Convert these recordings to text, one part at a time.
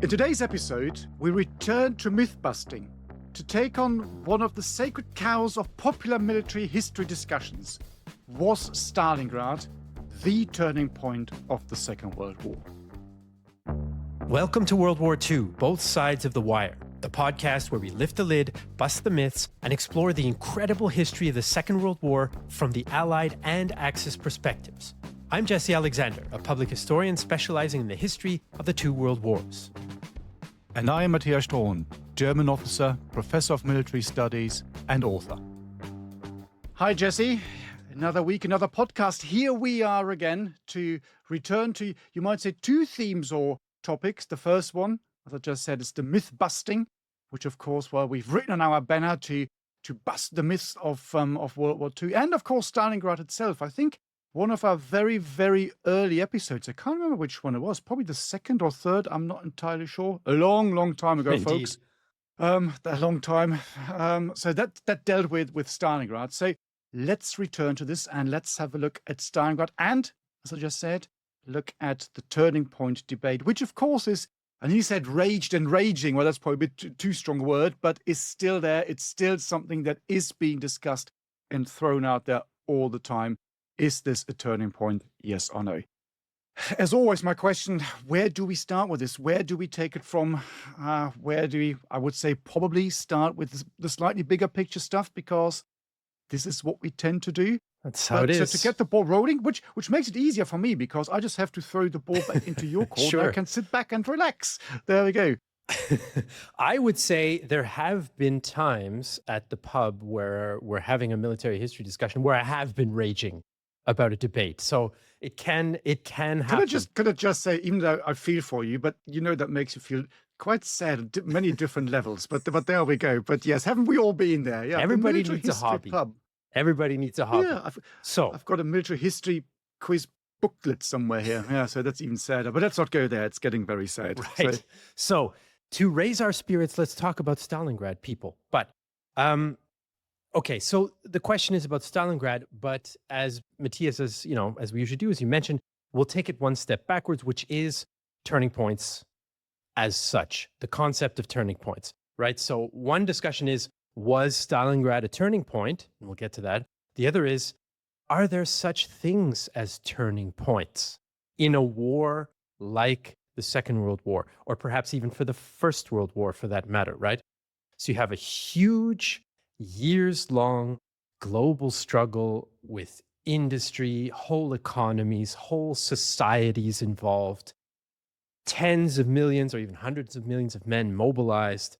In today's episode, we return to myth-busting to take on one of the sacred cows of popular military history discussions. Was Stalingrad the turning point of the Second World War? Welcome to World War II, Both Sides of the Wire, the podcast where we lift the lid, bust the myths, and explore the incredible history of the Second World War from the Allied and Axis perspectives. I'm Jesse Alexander, a public historian specializing in the history of the two world wars. And I am Matthias Strohn, German officer, professor of military studies, and author. Hi, Jesse. Another week, another podcast. Here we are again to return to, you might say, two themes or topics. The first one, as I just said, is the myth busting, which, of course, well, we've written on our banner to bust the myths of World War II, and of course Stalingrad itself. I think one of our very, very early episodes. I can't remember which one it was. Probably the second or third. I'm not entirely sure. A long, long time ago, Indeed. folks. A long time. So that dealt with Stalingrad. So let's return to this and let's have a look at Stalingrad. And as I just said, look at the turning point debate, which of course is, and he said raged and raging. Well, that's probably a bit too strong a word, but is still there. It's still something that is being discussed and thrown out there all the time. Is this a turning point? Yes or no? As always, my question, where do we start with this? Where do we take it from? Where do we, I would say, probably start with the slightly bigger picture stuff, because this is what we tend to do. That's how it is. So to get the ball rolling, which makes it easier for me, because I just have to throw the ball back into your court. Sure. I can sit back and relax. There we go. I would say there have been times at the pub where we're having a military history discussion where I have been raging about a debate. So it can happen. Could I just say, even though I feel for you, but you know that makes you feel quite sad at many different levels. But there we go. But yes, haven't we all been there? Yeah. Everybody The needs a military hobby. pub. Everybody needs a hobby. Yeah, So I've got a military history quiz booklet somewhere here. Yeah, so that's even sadder. But let's not go there. It's getting very sad. right. So to raise our spirits, let's talk about Stalingrad, people. But okay, so the question is about Stalingrad, but as Matthias, as we usually do, as you mentioned, we'll take it one step backwards, which is turning points as such, the concept of turning points, right? So one discussion is, was Stalingrad a turning point? And we'll get to that. The other is, are there such things as turning points in a war like the Second World War, or perhaps even for the First World War for that matter, right? So you have a huge years-long global struggle with industry, whole economies, whole societies involved, tens of millions or even hundreds of millions of men mobilized.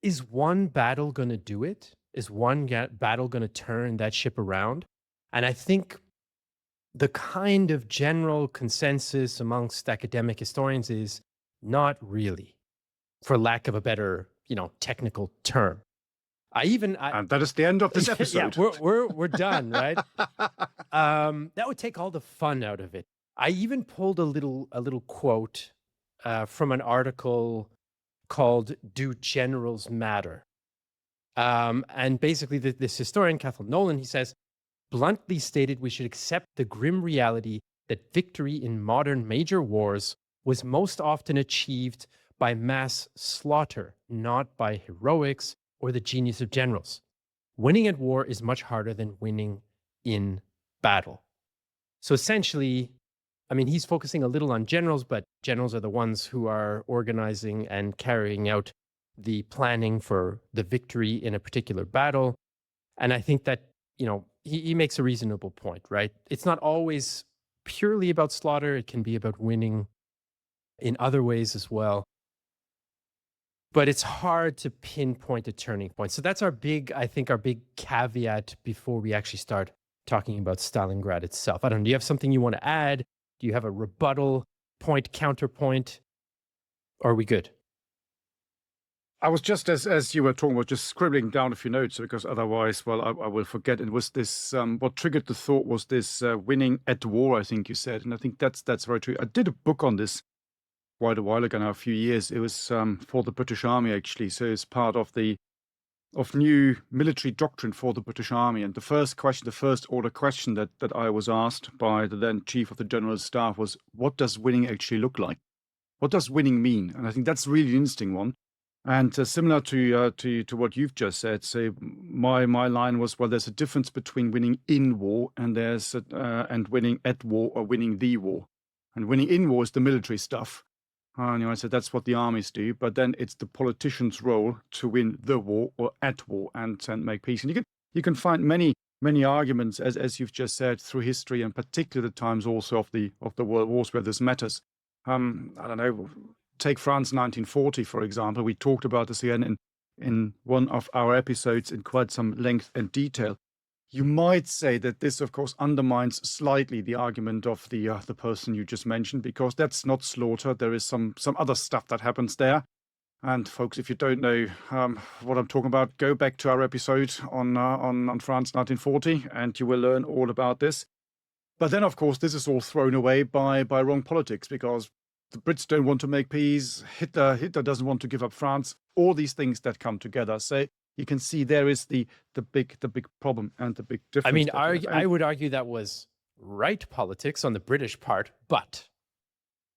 Is one battle going to do it? Is one battle going to turn that ship around? And I think the kind of general consensus amongst academic historians is not really, for lack of a better, technical term. And that is the end of this episode. Yeah, we're done, right? That would take all the fun out of it. I even pulled a little quote from an article called "Do Generals Matter?" And basically, this historian, Kathleen Nolan, he says, bluntly stated, we should accept the grim reality that victory in modern major wars was most often achieved by mass slaughter, not by heroics or the genius of generals. Winning at war is much harder than winning in battle. So essentially, he's focusing a little on generals, but generals are the ones who are organizing and carrying out the planning for the victory in a particular battle. And I think that, he makes a reasonable point, right? It's not always purely about slaughter. It can be about winning in other ways as well. But it's hard to pinpoint a turning point. So that's our big caveat before we actually start talking about Stalingrad itself. I don't know, do you have something you want to add? Do you have a rebuttal point, counterpoint? Or are we good? I was just, as you were talking about, just scribbling down a few notes, because otherwise, well, I will forget. It was this, what triggered the thought was this winning at war, I think you said. And I think that's very true. I did a book on this quite a while ago now, a few years. It was for the British Army, actually. So it's part of new military doctrine for the British Army. And the first order question that I was asked by the then Chief of the General Staff was, what does winning actually look like? What does winning mean? And I think that's really an interesting one. And similar to what you've just said, so my line was, well, there's a difference between winning in war and and winning at war or winning the war. And winning in war is the military stuff. I said that's what the armies do, but then it's the politician's role to win the war or at war and make peace. And you can find many arguments, as you've just said, through history, and particularly the times also of the world wars where this matters. I don't know. Take France 1940, for example. We talked about this again in one of our episodes in quite some length and detail. You might say that this, of course, undermines slightly the argument of the person you just mentioned, because that's not slaughter. There is some other stuff that happens there. And folks, if you don't know what I'm talking about, go back to our episode on France 1940, and you will learn all about this. But then, of course, this is all thrown away by wrong politics, because the Brits don't want to make peace. Hitler doesn't want to give up France. All these things that come together. So you can see there is the big problem and the big difference. I mean, I would argue that was right politics on the British part, but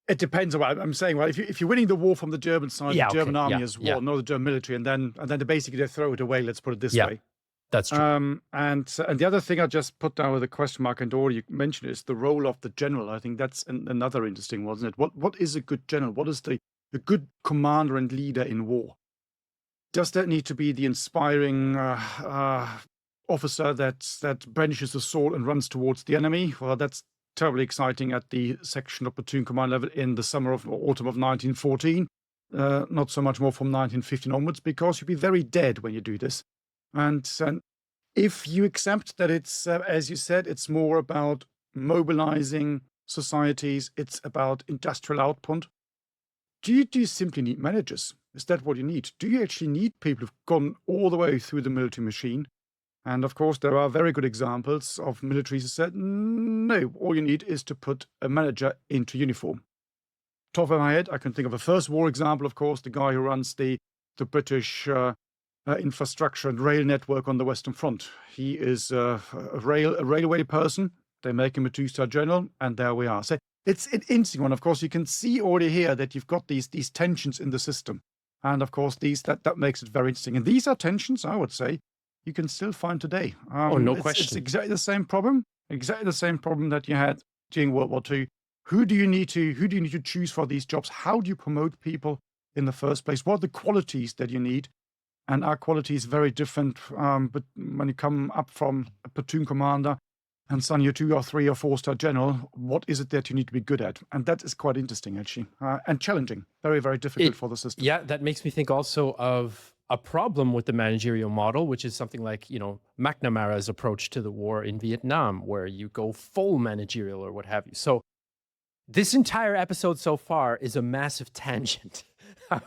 it depends on what I'm saying. Well, if you're winning the war from the German side, the German army has won, not the German military, and then basically they throw it away. Let's put it this way. That's true. And the other thing I just put down with a question mark, and already mentioned, is the role of the general. I think that's another interesting one, isn't it? What is a good general? What is the good commander and leader in war? Does that need to be the inspiring officer that brandishes a sword and runs towards the enemy? Well, that's terribly exciting at the section or platoon command level in the summer or autumn of 1914. Not so much more from 1915 onwards, because you'll be very dead when you do this. And if you accept that it's, as you said, it's more about mobilizing societies, it's about industrial output, do you simply need managers? Is that what you need? Do you actually need people who've gone all the way through the military machine? And of course, there are very good examples of militaries who said, no, all you need is to put a manager into uniform. Top of my head, I can think of a First War example, of course, the guy who runs the British infrastructure and rail network on the Western Front. He is a railway person. They make him a 2-star general, and there we are. So it's an interesting one. Of course, you can see already here that you've got these tensions in the system. And of course, that makes it very interesting. And these are tensions, I would say, you can still find today. No question. It's exactly the same problem. Exactly the same problem that you had during World War II. Who do you need to choose for these jobs? How do you promote people in the first place? What are the qualities that you need? And our quality is very different. But when you come up from a platoon commander and suddenly you're 2 or 3 or 4-star general, what is it that you need to be good at? And that is quite interesting, actually, and challenging. Very, very difficult for the system. Yeah, that makes me think also of a problem with the managerial model, which is something like, McNamara's approach to the war in Vietnam, where you go full managerial or what have you. So this entire episode so far is a massive tangent, I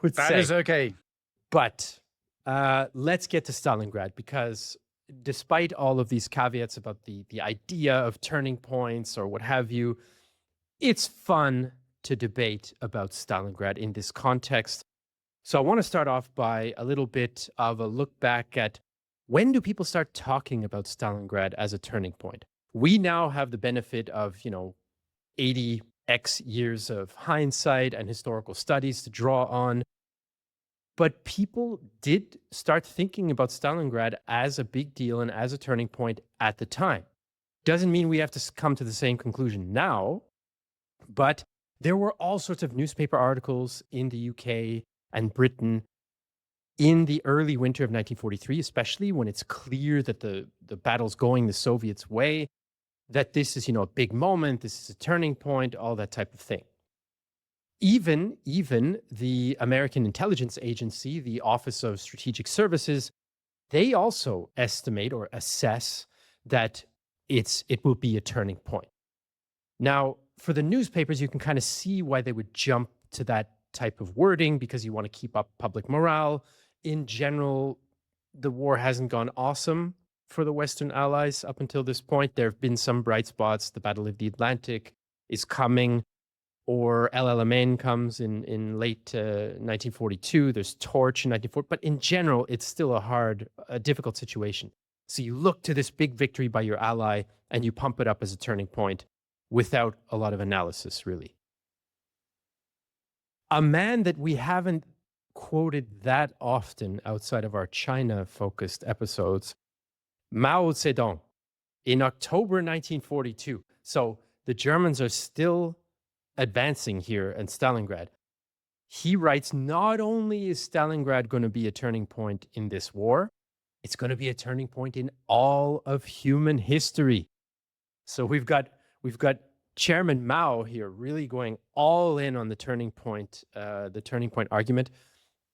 would say. That is okay. But let's get to Stalingrad, because despite all of these caveats about the idea of turning points or what have you, it's fun to debate about Stalingrad in this context. So I want to start off by a little bit of a look back at when do people start talking about Stalingrad as a turning point? We now have the benefit of, 80x years of hindsight and historical studies to draw on. But people did start thinking about Stalingrad as a big deal and as a turning point at the time. Doesn't mean we have to come to the same conclusion now, but there were all sorts of newspaper articles in the UK and Britain in the early winter of 1943, especially when it's clear that the battle's going the Soviets' way, that this is, a big moment, this is a turning point, all that type of thing. Even the American intelligence agency, the Office of Strategic Services, they also estimate or assess that it will be a turning point. Now, for the newspapers, you can kind of see why they would jump to that type of wording, because you want to keep up public morale. In general, the war hasn't gone awesome for the Western Allies up until this point. There have been some bright spots. The Battle of the Atlantic is coming, or El Alamein comes in late 1942. There's Torch in 1940. But in general, it's still a difficult situation. So you look to this big victory by your ally and you pump it up as a turning point without a lot of analysis, really. A man that we haven't quoted that often outside of our China-focused episodes, Mao Zedong, in October 1942. So the Germans are still advancing here in Stalingrad. He writes, not only is Stalingrad going to be a turning point in this war, it's going to be a turning point in all of human history. So we've got Chairman Mao here really going all in on the turning point argument,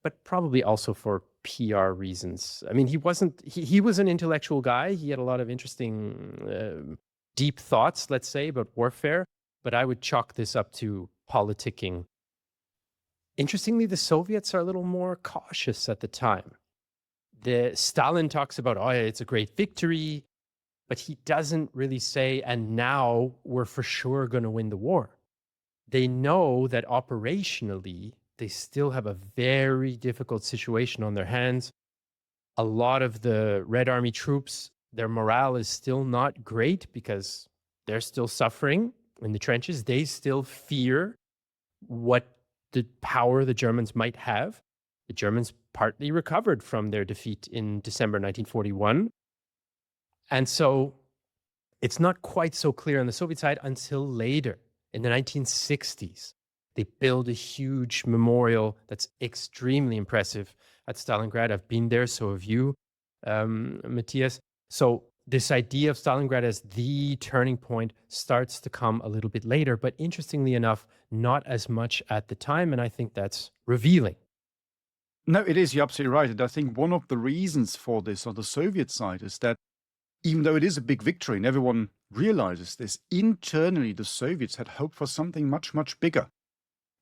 but probably also for PR reasons. I mean, he was an intellectual guy. He had a lot of interesting, deep thoughts, let's say, about warfare, but I would chalk this up to politicking. Interestingly, the Soviets are a little more cautious at the time. Stalin talks about, oh, it's a great victory, but he doesn't really say, and now we're for sure going to win the war. They know that operationally, they still have a very difficult situation on their hands. A lot of the Red Army troops, their morale is still not great because they're still suffering in the trenches. They still fear what the power the Germans might have. The Germans partly recovered from their defeat in December 1941. And so it's not quite so clear on the Soviet side until later, in the 1960s. They build a huge memorial that's extremely impressive at Stalingrad. I've been there, so have you, Matthias. So this idea of Stalingrad as the turning point starts to come a little bit later, but interestingly enough, not as much at the time, and I think that's revealing. No, it is. You're absolutely right. And I think one of the reasons for this on the Soviet side is that even though it is a big victory and everyone realizes this, internally the Soviets had hoped for something much, much bigger.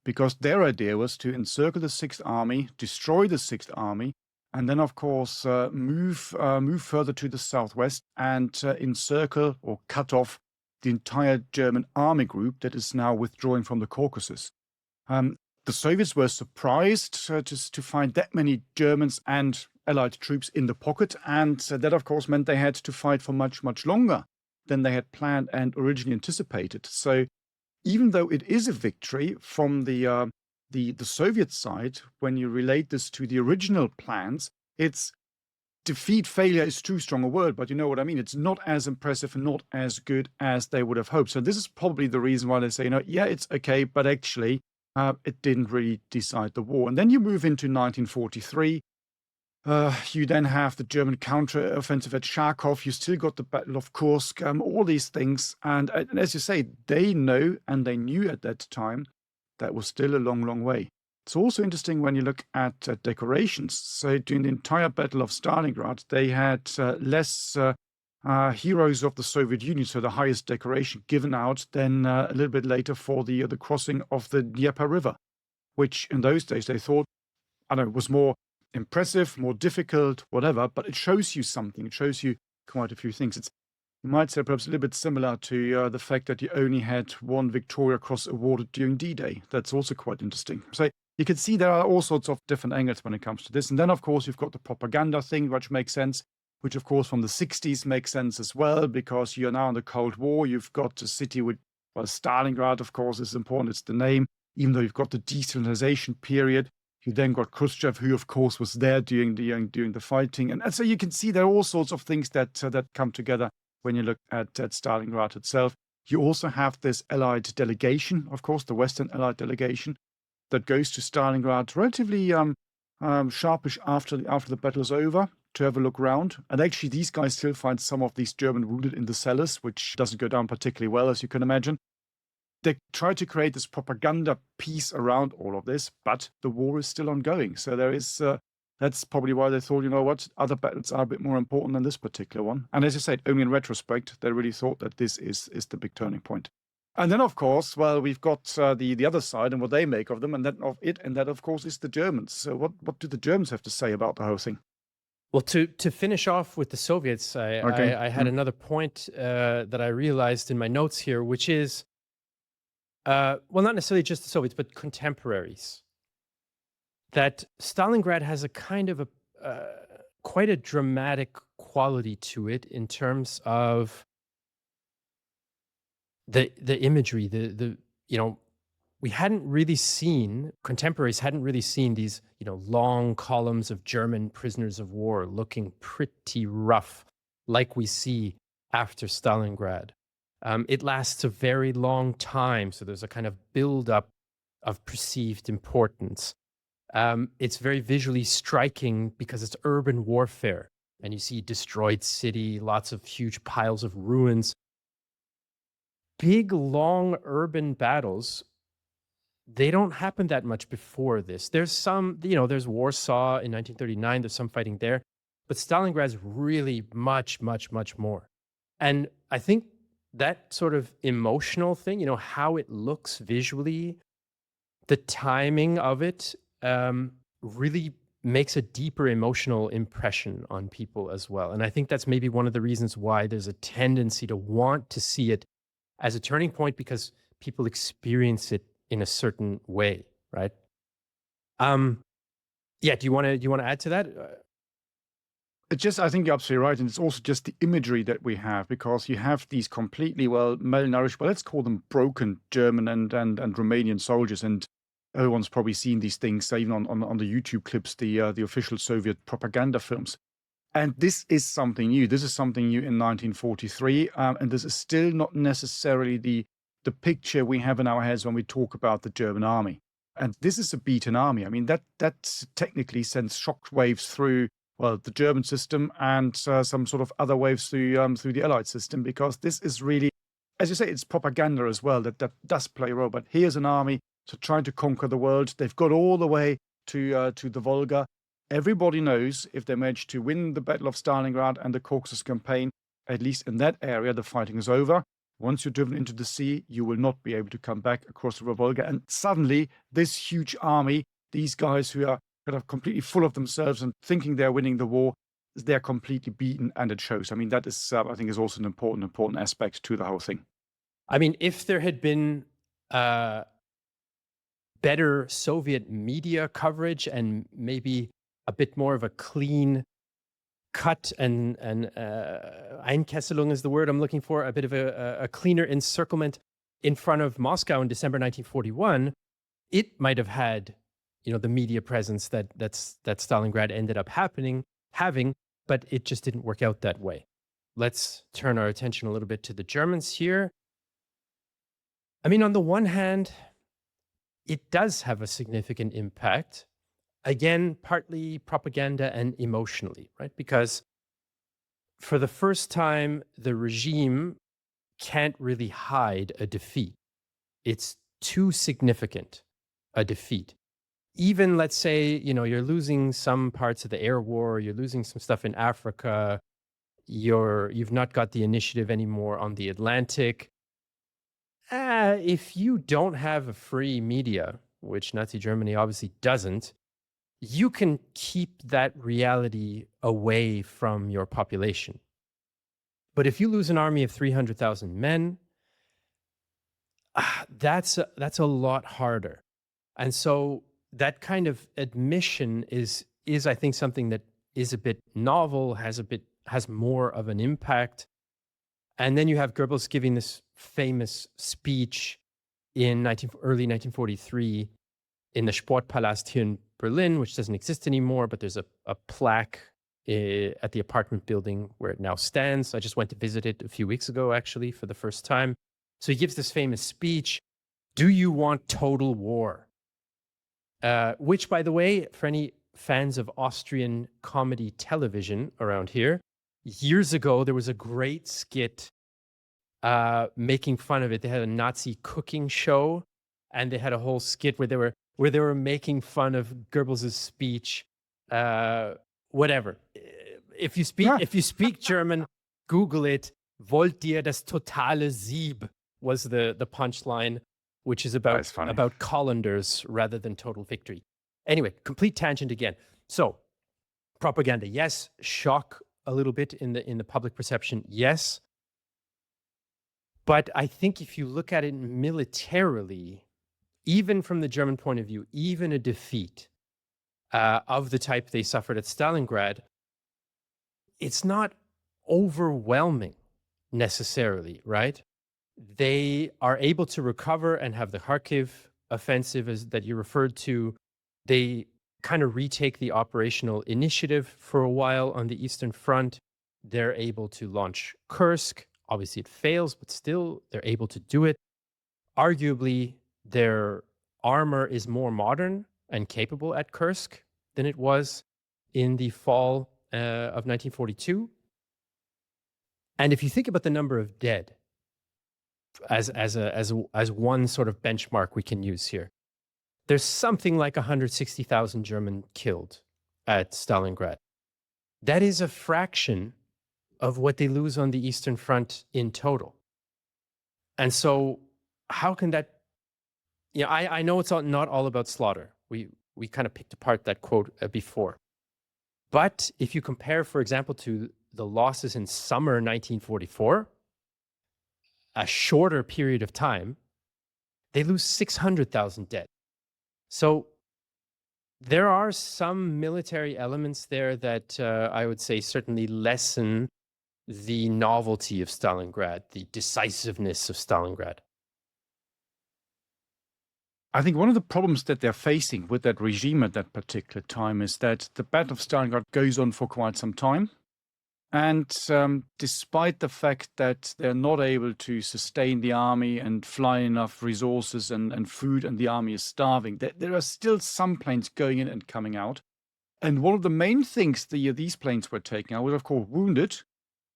Because their idea was to encircle the Sixth Army, destroy the Sixth Army, and then, of course, move further to the southwest and encircle or cut off the entire German army group that is now withdrawing from the Caucasus. The Soviets were surprised just to find that many Germans and Allied troops in the pocket, and that, of course, meant they had to fight for much, much longer than they had planned and originally anticipated. So even though it is a victory from the Soviet side, when you relate this to the original plans, it's failure is too strong a word, but you know what I mean. It's not as impressive and not as good as they would have hoped. So this is probably the reason why they say, yeah, it's okay, but actually it didn't really decide the war. And then you move into 1943. You then have the German counter-offensive at Charkov. You still got the Battle of Kursk, all these things. And as you say, they know and they knew at that time that was still a long, long way. It's also interesting when you look at decorations. So during the entire Battle of Stalingrad, they had less heroes of the Soviet Union, so the highest decoration given out, than a little bit later for the crossing of the Dnieper River, which in those days they thought, was more impressive, more difficult, whatever, but it shows you something. It shows you quite a few things. You might say perhaps a little bit similar to the fact that you only had one Victoria Cross awarded during D-Day. That's also quite interesting. So you can see there are all sorts of different angles when it comes to this. And then, of course, you've got the propaganda thing, which makes sense, which, of course, from the 60s makes sense as well, because you're now in the Cold War. You've got a city with, well, Stalingrad, of course, is important. It's the name, even though you've got the decentralization period. You then got Khrushchev, who, of course, was there during the fighting. And so you can see there are all sorts of things that come together when you look at Stalingrad itself. You also have this Allied delegation, of course, the Western Allied delegation, that goes to Stalingrad relatively sharpish after the battle is over to have a look around. And actually, these guys still find some of these German wounded in the cellars, which doesn't go down particularly well, as you can imagine. They try to create this propaganda piece around all of this, but the war is still ongoing. So there is, that's probably why they thought, you know what, other battles are a bit more important than this particular one. And as I said, only in retrospect, they really thought that this is the big turning point. And then, of course, well, we've got the other side and what they make of them, and that, of course, is the Germans. So what do the Germans have to say about the whole thing? Well, to finish off with the Soviets, I had another point that I realized in my notes here, which is, well, not necessarily just the Soviets, but contemporaries. That Stalingrad has a kind of quite a dramatic quality to it in terms of the imagery, contemporaries hadn't really seen these, long columns of German prisoners of war looking pretty rough like we see after Stalingrad. It lasts a very long time, so there's a kind of buildup of perceived importance. It's very visually striking because it's urban warfare, and you see destroyed city, lots of huge piles of ruins. Big, long urban battles, they don't happen that much before this. There's some, there's Warsaw in 1939, there's some fighting there, but Stalingrad's really much, much, much more. And I think that sort of emotional thing, how it looks visually, the timing of it, really makes a deeper emotional impression on people as well. And I think that's maybe one of the reasons why there's a tendency to want to see it as a turning point, because people experience it in a certain way, right? Yeah. Do you want to add to that? I think you're absolutely right. And it's also just the imagery that we have, because you have these completely, malnourished, let's call them broken German and Romanian soldiers. And everyone's probably seen these things, even on the YouTube clips, the official Soviet propaganda films. And this is something new. This is something new in 1943. And this is still not necessarily the picture we have in our heads when we talk about the German army. And this is a beaten army. I mean, that technically sends shockwaves through, the German system and some sort of other waves through the Allied system, because this is really, as you say, it's propaganda as well that does play a role. But here's an army trying to conquer the world. They've got all the way to the Volga. Everybody knows if they manage to win the Battle of Stalingrad and the Caucasus campaign, at least in that area, the fighting is over. Once you're driven into the sea, you will not be able to come back across the Volga. And suddenly, this huge army, these guys who are kind of completely full of themselves and thinking they're winning the war, they're completely beaten, and it shows. I mean, that is, I think, is also an important aspect to the whole thing. I mean, if there had been better Soviet media coverage and maybe a bit more of a clean cut and Einkesselung is the word I'm looking for, a bit of a cleaner encirclement in front of Moscow in December 1941, it might have had, the media presence that Stalingrad ended up having, but it just didn't work out that way. Let's turn our attention a little bit to the Germans here. I mean, on the one hand, it does have a significant impact. Again, partly propaganda and emotionally, right? Because for the first time, the regime can't really hide a defeat. It's too significant a defeat. Even, let's say, you're losing some parts of the air war, you're losing some stuff in Africa, you've not got the initiative anymore on the Atlantic. If you don't have a free media, which Nazi Germany obviously doesn't, you can keep that reality away from your population. But if you lose an army of 300,000 men, that's a lot harder. And so that kind of admission is I think something that is a bit novel, has more of an impact. And then you have Goebbels giving this famous speech in early 1943 in the Sportpalast here in Berlin, which doesn't exist anymore, but there's a plaque at the apartment building where it now stands. I just went to visit it a few weeks ago, actually, for the first time. So he gives this famous speech, "Do you want total war?" Which, by the way, for any fans of Austrian comedy television around here, years ago, there was a great skit making fun of it. They had a Nazi cooking show, and they had a whole skit where they were making fun of Goebbels' speech. Whatever. If you speak German, Google it. Wollt ihr das totale Sieg was the punchline, which is about colanders rather than total victory. Anyway, complete tangent again. So, propaganda, yes. Shock a little bit in the public perception, yes. But I think if you look at it militarily, even from the German point of view, even a defeat of the type they suffered at Stalingrad, it's not overwhelming necessarily, right? They are able to recover and have the Kharkiv offensive that you referred to, they kind of retake the operational initiative for a while on the Eastern Front. They're able to launch Kursk. Obviously, it fails, but still, they're able to do it. Arguably, their armor is more modern and capable at Kursk than it was in the fall of 1942. And if you think about the number of dead as one sort of benchmark we can use here, there's something like 160,000 German killed at Stalingrad. That is a fraction of what they lose on the Eastern Front in total. And so how can that, I know it's not all about slaughter. We kind of picked apart that quote before. But if you compare, for example, to the losses in summer 1944, a shorter period of time, they lose 600,000 dead. So there are some military elements there that I would say certainly lessen the novelty of Stalingrad, the decisiveness of Stalingrad. I think one of the problems that they're facing with that regime at that particular time is that the Battle of Stalingrad goes on for quite some time. And despite the fact that they're not able to sustain the army and fly enough resources and food, and the army is starving, there are still some planes going in and coming out. And one of the main things these planes were taking out was, of course, wounded.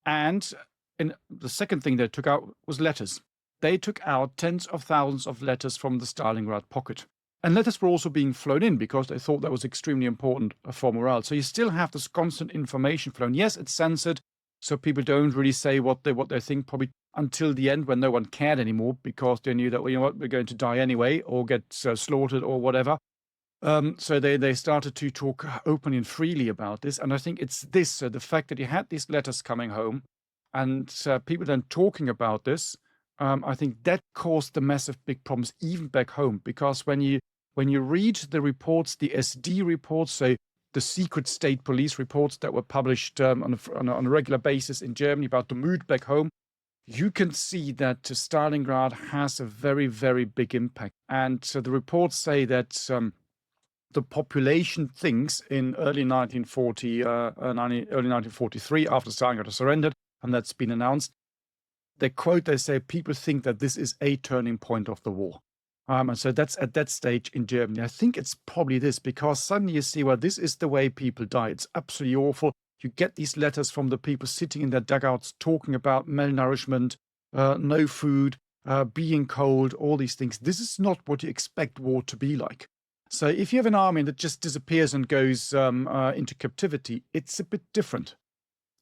And the second thing they took out was letters. They took out tens of thousands of letters from the Stalingrad pocket. And letters were also being flown in because they thought that was extremely important for morale. So you still have this constant information flow. And yes, it's censored, so people don't really say what they think, probably until the end when no one cared anymore because they knew that, well, you know what, we're going to die anyway or get slaughtered or whatever. So they started to talk openly and freely about this. And I think it's this, the fact that you had these letters coming home and people then talking about this, I think that caused the massive big problems even back home, because when you read the reports, the SD reports, so the secret state police reports that were published on a regular basis in Germany about the mood back home, you can see that Stalingrad has a very, very big impact. And so the reports say that the population thinks in early 1943, after Stalingrad has surrendered, and that's been announced, they say people think that this is a turning point of the war. And so that's at that stage in Germany. I think it's probably this, because suddenly you see, well, this is the way people die. It's absolutely awful. You get these letters from the people sitting in their dugouts talking about malnourishment, no food, being cold, all these things. This is not what you expect war to be like. So if you have an army that just disappears and goes into captivity, it's a bit different.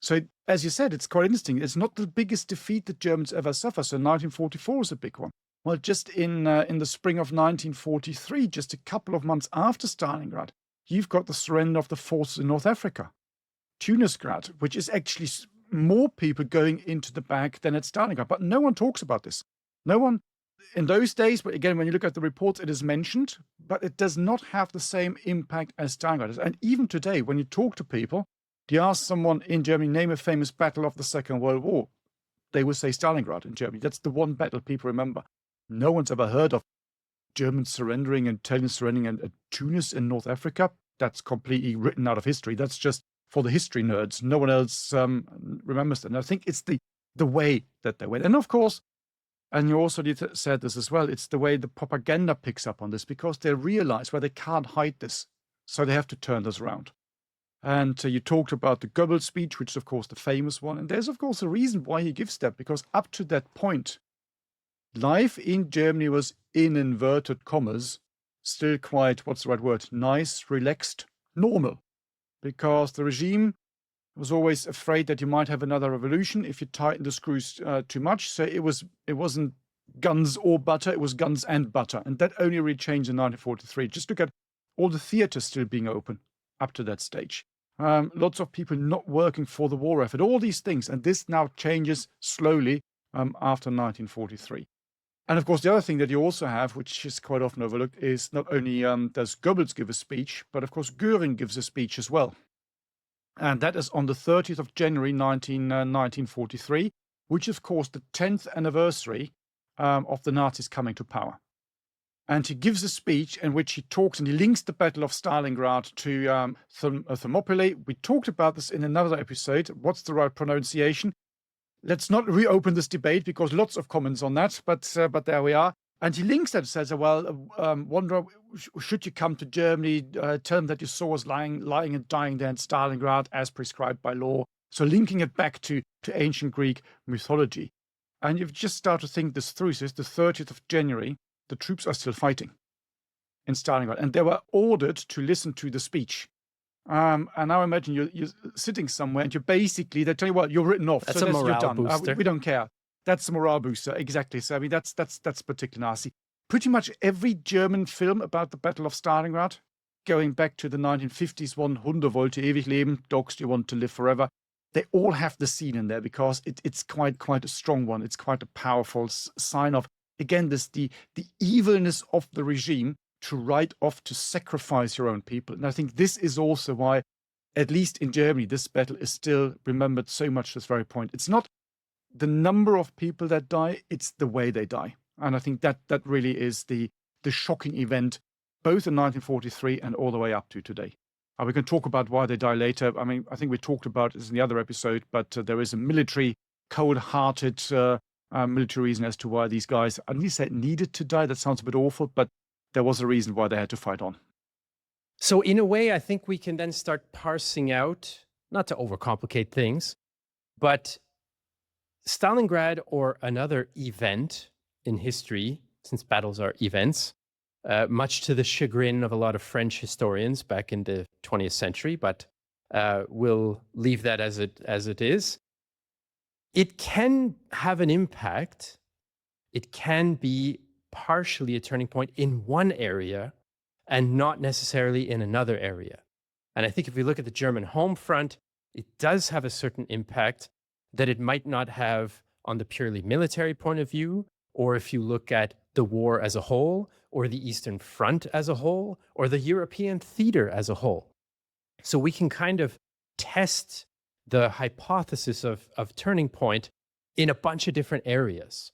So as you said, it's quite interesting. It's not the biggest defeat that Germans ever suffer. So 1944 is a big one. Well, just in the spring of 1943, just a couple of months after Stalingrad, you've got the surrender of the forces in North Africa. Tunisgrad, which is actually more people going into the bag than at Stalingrad. But no one talks about this. No one, in those days, but again, when you look at the reports, it is mentioned, but it does not have the same impact as Stalingrad. And even today, when you talk to people, you ask someone in Germany, name a famous battle of the Second World War, they will say Stalingrad in Germany. That's the one battle people remember. No one's ever heard of Germans surrendering and Italians surrendering and Tunis in North Africa. That's completely written out of history. That's just for the history nerds. No one else remembers that. And I think it's the way that they went. And of course, and you also said this as well, it's the way the propaganda picks up on this, because they realize, well, they can't hide this. So they have to turn this around. And you talked about the Goebbels speech, which is, of course, the famous one. And there's, of course, a reason why he gives that, because up to that point, life in Germany was, in inverted commas, still quite, what's the right word, nice, relaxed, normal. Because the regime was always afraid that you might have another revolution if you tighten the screws too much. So it wasn't guns or butter, it was guns and butter. And that only really changed in 1943. Just look at all the theaters still being open up to that stage. Lots of people not working for the war effort, all these things. And this now changes slowly after 1943. And of course, the other thing that you also have, which is quite often overlooked, is not only does Goebbels give a speech, but of course, Göring gives a speech as well. And that is on the 30th of January, 1943, which is, of course, the 10th anniversary of the Nazis coming to power. And he gives a speech in which he talks and he links the Battle of Stalingrad to Thermopylae. We talked about this in another episode. What's the right pronunciation? Let's not reopen this debate because lots of comments on that, but there we are. And he links that and says, well, Wanderer, should you come to Germany, tell them that you saw us lying and dying there in Stalingrad as prescribed by law. So linking it back to ancient Greek mythology. And you've just started to think this through. So it's the 30th of January. The troops are still fighting in Stalingrad. And they were ordered to listen to the speech. And now imagine you're sitting somewhere and they tell you, well, you're written off. That's so a morale you're done. booster. We don't care. That's a morale booster. Exactly. So, I mean, that's particularly nasty. Pretty much every German film about the Battle of Stalingrad, going back to the 1950s one, Hunde wollte ewig leben, dogs do want to live forever. They all have the scene in there because it's quite a strong one. It's quite a powerful sign of, again, the evilness of the regime to write off, to sacrifice your own people. And I think this is also why, at least in Germany, this battle is still remembered so much to this very point. It's not the number of people that die, it's the way they die. And I think that really is the shocking event, both in 1943 and all the way up to today. We can talk about why they die later. I mean, I think we talked about this in the other episode, but there is a military, cold-hearted military reason as to why these guys, at least they needed to die. That sounds a bit awful, but there was a reason why they had to fight on. So in a way, I think we can then start parsing out, not to overcomplicate things, but Stalingrad or another event in history, since battles are events, much to the chagrin of a lot of French historians back in the 20th century, but we'll leave that as it is. It can have an impact. It can be partially a turning point in one area and not necessarily in another area. And I think if we look at the German home front, it does have a certain impact that it might not have on the purely military point of view, or if you look at the war as a whole, or the Eastern Front as a whole, or the European theater as a whole. So we can kind of test the hypothesis of turning point in a bunch of different areas.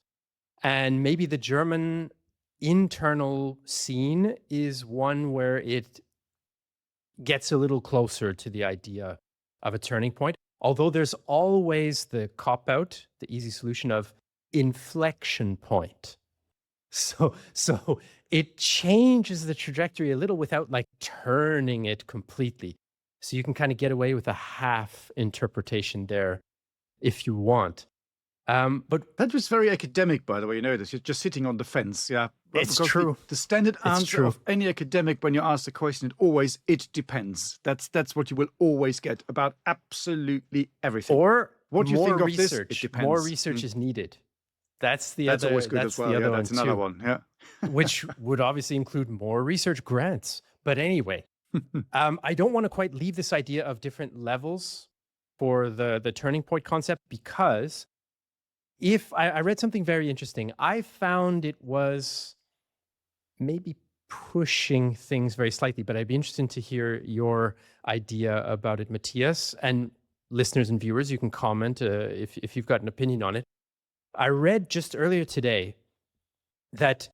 And maybe the German internal scene is one where it gets a little closer to the idea of a turning point. Although there's always the cop-out, the easy solution of inflection point. So it changes the trajectory a little without like turning it completely. So you can kind of get away with a half interpretation there if you want. But that was very academic, by the way. You know this. You're just sitting on the fence. Yeah, it's because true. The standard answer of any academic when you ask the question, it depends. That's what you will always get about absolutely everything. Or what do you think of research. This? It depends. More research is needed. That's always good as well. Yeah, that's another one. Yeah, which would obviously include more research grants. But anyway, I don't want to quite leave this idea of different levels for the turning point concept, because if I read something very interesting, I found it was maybe pushing things very slightly, but I'd be interested to hear your idea about it, Matthias, and listeners and viewers. You can comment if you've got an opinion on it. I read just earlier today that,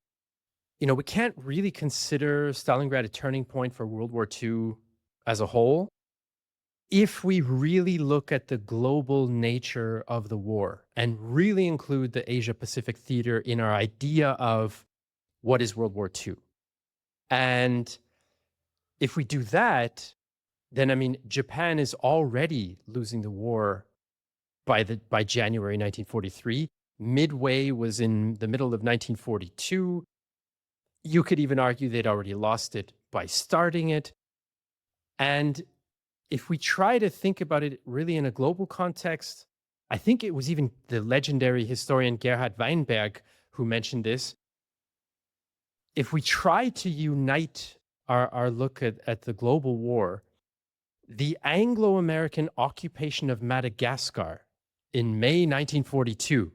we can't really consider Stalingrad a turning point for World War II as a whole if we really look at the global nature of the war and really include the Asia-Pacific theater in our idea of what is World War II. And if we do that, then, Japan is already losing the war by January 1943. Midway was in the middle of 1942. You could even argue they'd already lost it by starting it. And if we try to think about it really in a global context, I think it was even the legendary historian Gerhard Weinberg who mentioned this. If we try to unite our look at the global war, the Anglo-American occupation of Madagascar in May 1942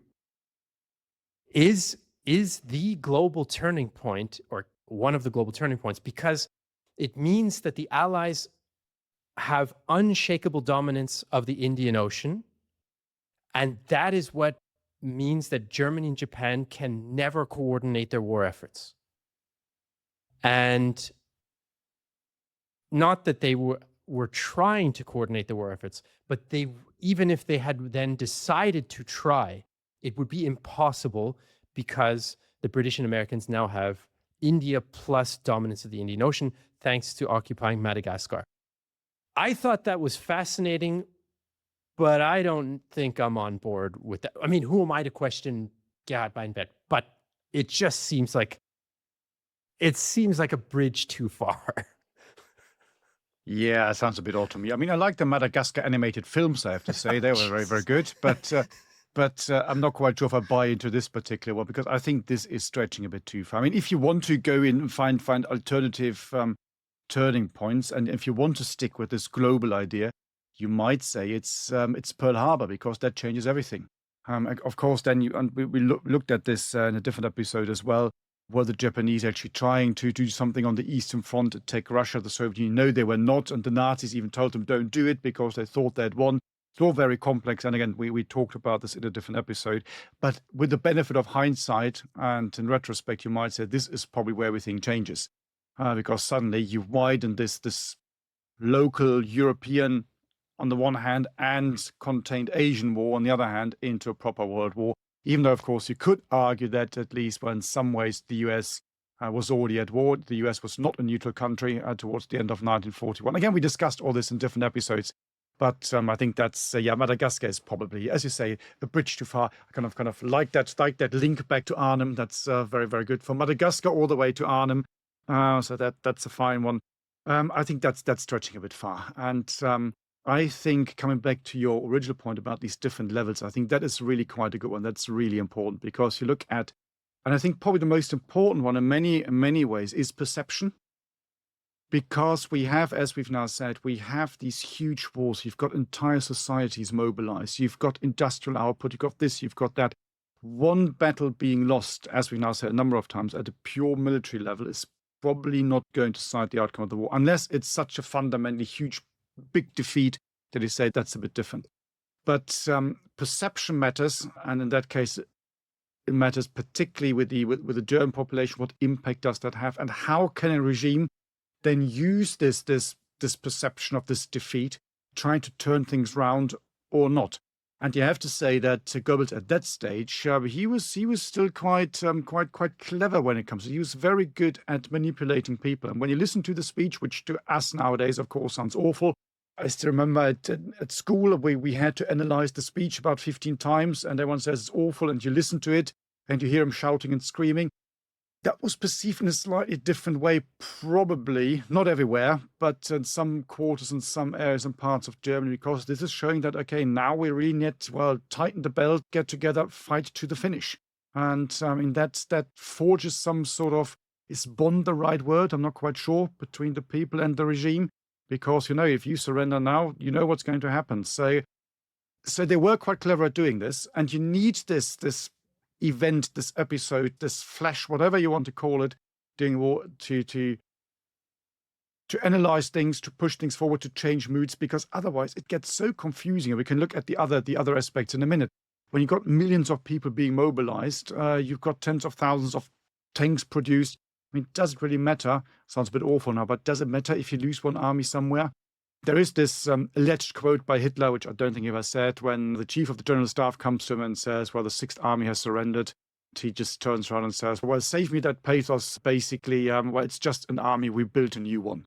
is the global turning point, or one of the global turning points, because it means that the Allies have unshakable dominance of the Indian Ocean. And that is what means that Germany and Japan can never coordinate their war efforts. And not that they were trying to coordinate the war efforts, but they, even if they had then decided to try, it would be impossible because the British and Americans now have India plus dominance of the Indian Ocean, thanks to occupying Madagascar. I thought that was fascinating, but I don't think I'm on board with that. I mean, who am I to question Gerhard Beinbett? But it just seems like a bridge too far. Yeah, sounds a bit odd to me. I mean, I like the Madagascar animated films, I have to say. They were very, very good. But I'm not quite sure if I buy into this particular one, because I think this is stretching a bit too far. I mean, if you want to go in and find alternative turning points, and if you want to stick with this global idea, you might say it's Pearl Harbor, because that changes everything. Of course, then we looked at this in a different episode as well. Were the Japanese actually trying to do something on the Eastern Front to take Russia, the Soviet Union? No, they were not. And the Nazis even told them, don't do it, because they thought they'd won. It's all very complex. And again, we talked about this in a different episode. But with the benefit of hindsight, and in retrospect, you might say this is probably where everything changes. Because suddenly you've widened this local European, on the one hand, and contained Asian war on the other hand, into a proper world war. Even though, of course, you could argue that at least, well, in some ways, the US was already at war. The US was not a neutral country towards the end of 1941. Again, we discussed all this in different episodes. But I think that's, Madagascar is probably, as you say, a bridge too far. I kind of like that link back to Arnhem. That's very, very good. From Madagascar all the way to Arnhem. So that's a fine one. I think that's stretching a bit far. And I think, coming back to your original point about these different levels, I think that is really quite a good one. That's really important, because you look at, and I think probably the most important one in many ways is perception. Because we have, as we've now said, we have these huge wars. You've got entire societies mobilized. You've got industrial output. You've got this, you've got that. One battle being lost, as we've now said a number of times, at a pure military level is probably not going to decide the outcome of the war, unless it's such a fundamentally huge, big defeat that you say that's a bit different. But perception matters, and in that case, it matters particularly with the German population. What impact does that have, and how can a regime then use this perception of this defeat, trying to turn things round or not? And you have to say that Goebbels at that stage, he was still quite clever when it comes to. He was very good at manipulating people. And when you listen to the speech, which to us nowadays, of course, sounds awful. I still remember at school, we had to analyze the speech about 15 times, and everyone says it's awful, and you listen to it, and you hear him shouting and screaming. That was perceived in a slightly different way, probably, not everywhere, but in some quarters and some areas and parts of Germany, because this is showing that, okay, now we really need to, well, tighten the belt, get together, fight to the finish. And I mean, that forges some sort of, is bond the right word? I'm not quite sure, between the people and the regime, because, if you surrender now, you know what's going to happen. So they were quite clever at doing this, and you need this event, this episode, this flash, whatever you want to call it, during war to analyze things, to push things forward, to change moods, because otherwise it gets so confusing. And we can look at the other aspects in a minute. When you've got millions of people being mobilized, you've got tens of thousands of tanks produced. I mean, does it really matter? Sounds a bit awful now, but does it matter if you lose one army somewhere? There is this alleged quote by Hitler, which I don't think he ever said, when the chief of the general staff comes to him and says, well, the 6th Army has surrendered. He just turns around and says, well, save me that pathos, basically. Well, it's just an army, we built a new one.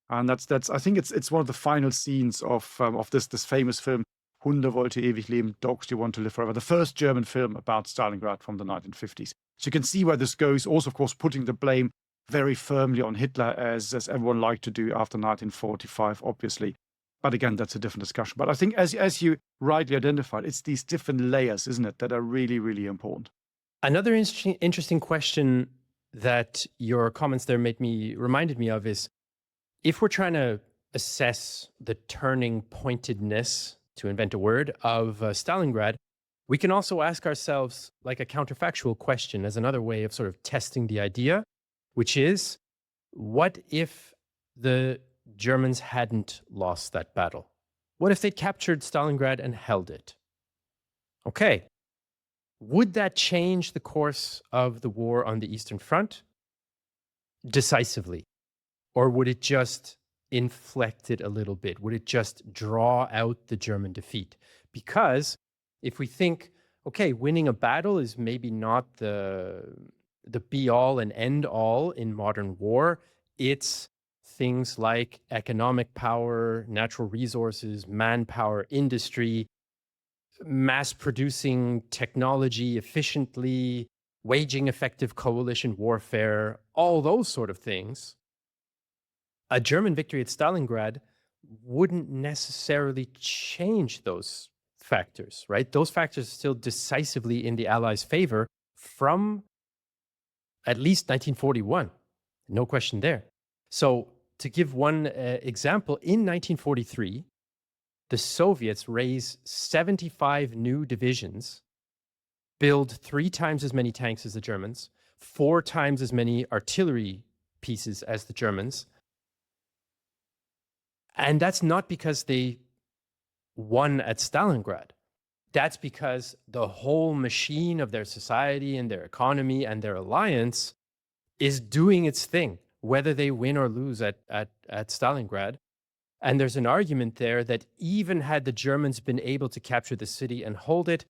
And that's I think it's one of the final scenes of this famous film, Hunde wollte ewig leben, Dogs do want to live forever, the first German film about Stalingrad from the 1950s. So you can see where this goes. Also, of course, putting the blame very firmly on Hitler, as everyone liked to do after 1945, obviously. But again, that's a different discussion. But I think, as you rightly identified, it's these different layers, isn't it, that are really, really important. Another interesting question that your comments there reminded me of is, if we're trying to assess the turning pointedness, to invent a word, of Stalingrad, we can also ask ourselves like a counterfactual question as another way of sort of testing the idea, which is, what if the Germans hadn't lost that battle? What if they'd captured Stalingrad and held it? Okay. Would that change the course of the war on the Eastern Front? decisively? Or would it just inflect it a little bit? Would it just draw out the German defeat? Because if we think, okay, winning a battle is maybe not the be all and end all in modern war, it's things like economic power, natural resources, manpower, industry, mass producing technology efficiently, waging effective coalition warfare, all those sort of things. A German victory at Stalingrad wouldn't necessarily change those factors, right? Those factors are still decisively in the Allies' favor from at least 1941. No question there. So, to give one example, in 1943, the Soviets raise 75 new divisions, build 3 times as many tanks as the Germans, 4 times as many artillery pieces as the Germans. And that's not because they won at Stalingrad. That's because the whole machine of their society and their economy and their alliance is doing its thing, whether they win or lose at Stalingrad. And there's an argument there that even had the Germans been able to capture the city and hold it,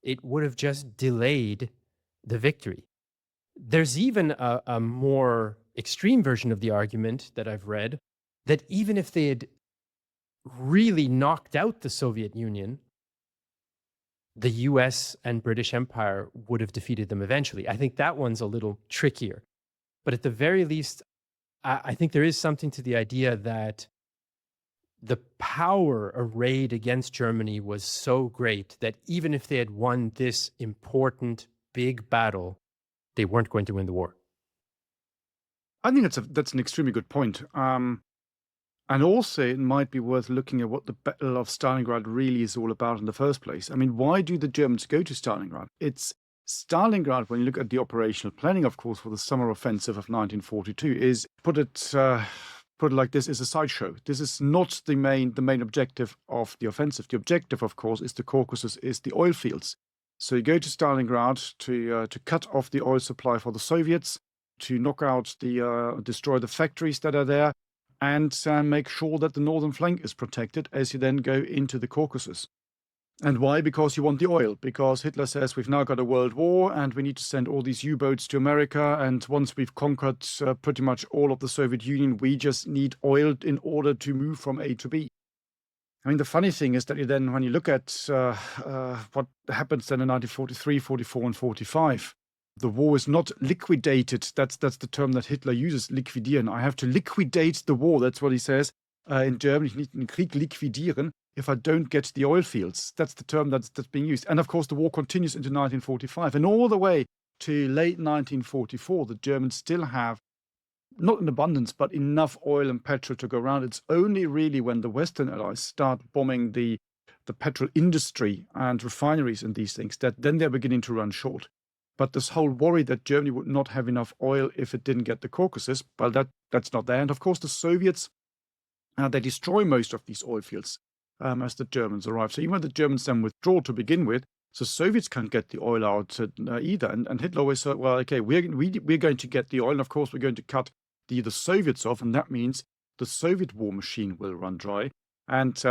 it would have just delayed the victory. There's even a more extreme version of the argument that I've read, that even if they had really knocked out the Soviet Union, the US and British Empire would have defeated them eventually. I think that one's a little trickier. But at the very least, I think there is something to the idea that the power arrayed against Germany was so great that even if they had won this important, big battle, they weren't going to win the war. I think that's an extremely good point. And also, it might be worth looking at what the Battle of Stalingrad really is all about in the first place. I mean, why do the Germans go to Stalingrad? It's Stalingrad, when you look at the operational planning, of course, for the summer offensive of 1942, is put it like this, is a sideshow. This is not the main objective of the offensive. The objective, of course, is the Caucasus, is the oil fields. So you go to Stalingrad to cut off the oil supply for the Soviets, to knock out destroy the factories that are there, and make sure that the northern flank is protected as you then go into the Caucasus. And why? Because you want the oil. Because Hitler says we've now got a world war and we need to send all these U-boats to America. And once we've conquered pretty much all of the Soviet Union, we just need oil in order to move from A to B. I mean, the funny thing is that when you look at what happens then in 1943, 44, and 45, the war is not liquidated. That's the term that Hitler uses, liquidieren. I have to liquidate the war. That's what he says in German. Ich need den Krieg liquidieren if I don't get the oil fields. That's the term that's being used. And of course, the war continues into 1945. And all the way to late 1944, the Germans still have, not in abundance, but enough oil and petrol to go around. It's only really when the Western Allies start bombing the petrol industry and refineries and these things that then they're beginning to run short. But this whole worry that Germany would not have enough oil if it didn't get the Caucasus, well, that's not there. And of course, the Soviets, they destroy most of these oil fields as the Germans arrive. So even when the Germans then withdraw to begin with, the Soviets can't get the oil out either. And Hitler always said, well, okay, we're going to get the oil. And of course, we're going to cut the Soviets off. And that means the Soviet war machine will run dry. And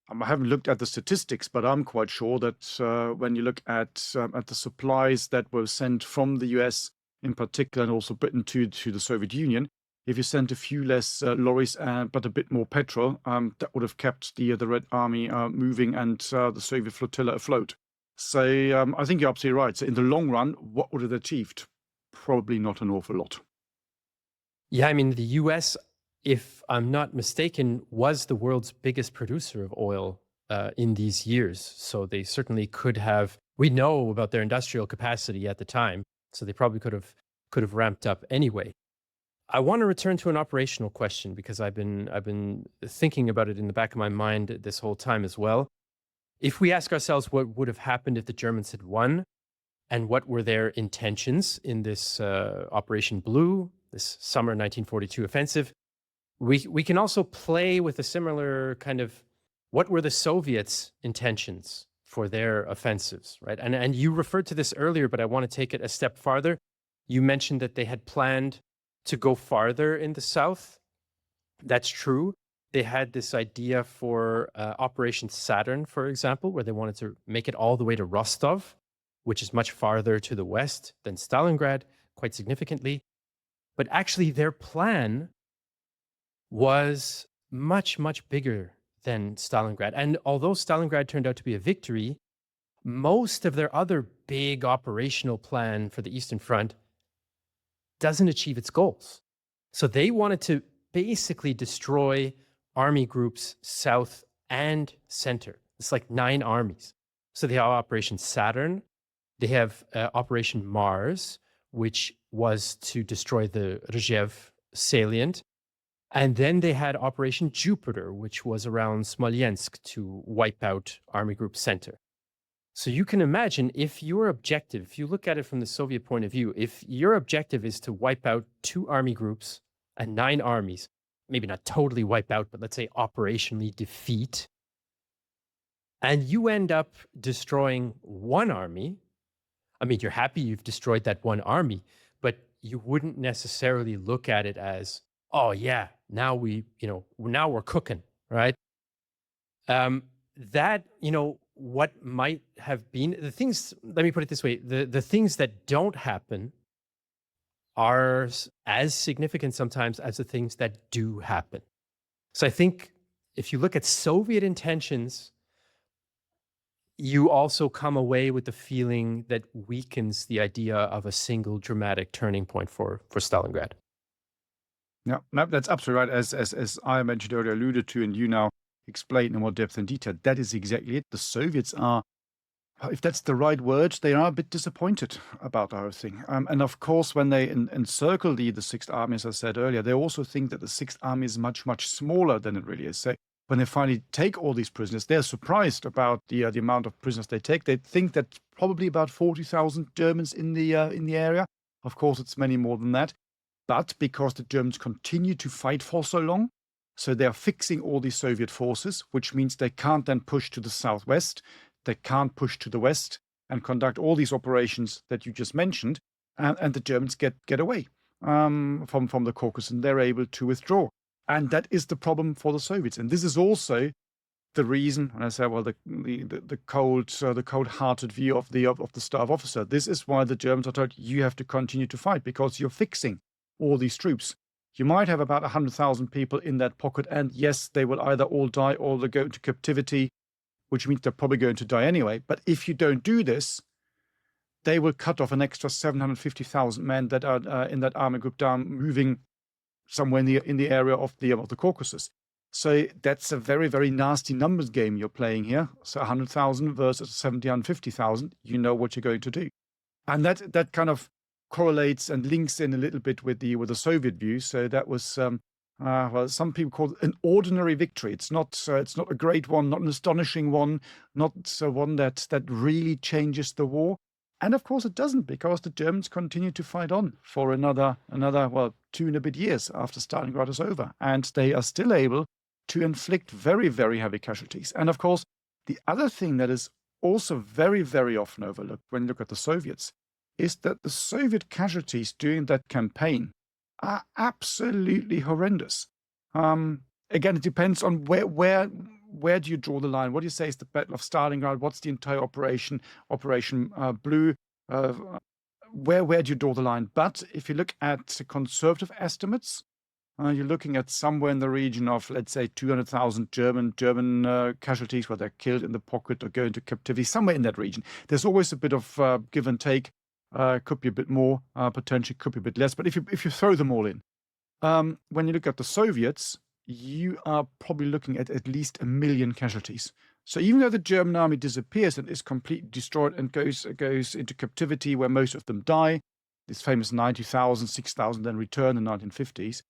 I haven't looked at the statistics, but I'm quite sure that when you look at the supplies that were sent from the US in particular, and also Britain to the Soviet Union, if you sent a few less lorries but a bit more petrol, that would have kept the Red Army moving and the Soviet flotilla afloat. So I think you're absolutely right. So in the long run, what would it have achieved? Probably not an awful lot. Yeah, I mean, the US, if I'm not mistaken, was the world's biggest producer of oil in these years. So they certainly could have, we know about their industrial capacity at the time, so they probably could have ramped up anyway. I want to return to an operational question because I've been thinking about it in the back of my mind this whole time as well. If we ask ourselves what would have happened if the Germans had won, and what were their intentions in this Operation Blue, this summer 1942 offensive, we can also play with a similar kind of, what were the Soviets' intentions for their offensives, right? And you referred to this earlier, but I want to take it a step farther. You mentioned that they had planned to go farther in the south. That's true. They had this idea for Operation Saturn, for example, where they wanted to make it all the way to Rostov, which is much farther to the west than Stalingrad, quite significantly. But actually, their plan was much, much bigger than Stalingrad. And although Stalingrad turned out to be a victory, most of their other big operational plan for the Eastern Front doesn't achieve its goals. So they wanted to basically destroy army groups south and center. It's like 9 armies. So they have Operation Saturn. They have Operation Mars, which was to destroy the Rzhev salient. And then they had Operation Jupiter, which was around Smolensk to wipe out Army Group Center. So you can imagine if your objective, if you look at it from the Soviet point of view, if your objective is to wipe out 2 army groups and 9 armies, maybe not totally wipe out, but let's say operationally defeat, and you end up destroying 1 army, I mean, you're happy you've destroyed that 1 army, but you wouldn't necessarily look at it as, oh yeah, now now we're cooking, right? That, what might have been the things, let me put it this way, the things that don't happen are as significant sometimes as the things that do happen. So I think if you look at Soviet intentions, you also come away with the feeling that weakens the idea of a single dramatic turning point for Stalingrad. Yeah, no, that's absolutely right. As I mentioned earlier, alluded to, and you now explain in more depth and detail, that is exactly it. The Soviets are, if that's the right word, they are a bit disappointed about the whole thing. And of course, when they encircle the 6th Army, as I said earlier, they also think that the 6th Army is much, much smaller than it really is. So when they finally take all these prisoners, they're surprised about the amount of prisoners they take. They think that probably about 40,000 Germans in the area. Of course, it's many more than that. But because the Germans continue to fight for so long, so they're fixing all these Soviet forces, which means they can't then push to the southwest, they can't push to the west and conduct all these operations that you just mentioned, and the Germans get away from the Caucasus, and they're able to withdraw. And that is the problem for the Soviets. And this is also the reason, when I say, well, the cold-hearted view of the staff officer, this is why the Germans are told, you have to continue to fight because you're fixing all these troops. You might have about 100,000 people in that pocket, and yes, they will either all die or they'll go into captivity, which means they're probably going to die anyway. But if you don't do this, they will cut off an extra 750,000 men that are in that army group down, moving somewhere in the area of the Caucasus. So that's a very, very nasty numbers game you're playing here. So 100,000 versus 150,000, you know what you're going to do. And that kind of correlates and links in a little bit with the Soviet view. So that was well, some people call it an ordinary victory. It's not a great one, not an astonishing one, not one that really changes the war. And of course it doesn't, because the Germans continue to fight on for another 2 and a bit years after Stalingrad is over, and they are still able to inflict very, very heavy casualties. And of course, the other thing that is also very, very often overlooked when you look at the Soviets is that the Soviet casualties during that campaign are absolutely horrendous. Again, it depends on where do you draw the line? What do you say is the Battle of Stalingrad? What's the entire Operation Blue? Where do you draw the line? But if you look at conservative estimates, you're looking at somewhere in the region of, let's say, 200,000 German casualties, where they're killed in the pocket or go into captivity, somewhere in that region. There's always a bit of give and take. Could be a bit more, potentially could be a bit less. But if you throw them all in, when you look at the Soviets, you are probably looking at least 1 million casualties. So even though the German army disappears and is completely destroyed and goes into captivity, where most of them die, this famous 90,000, 6,000 then return in the 1950s,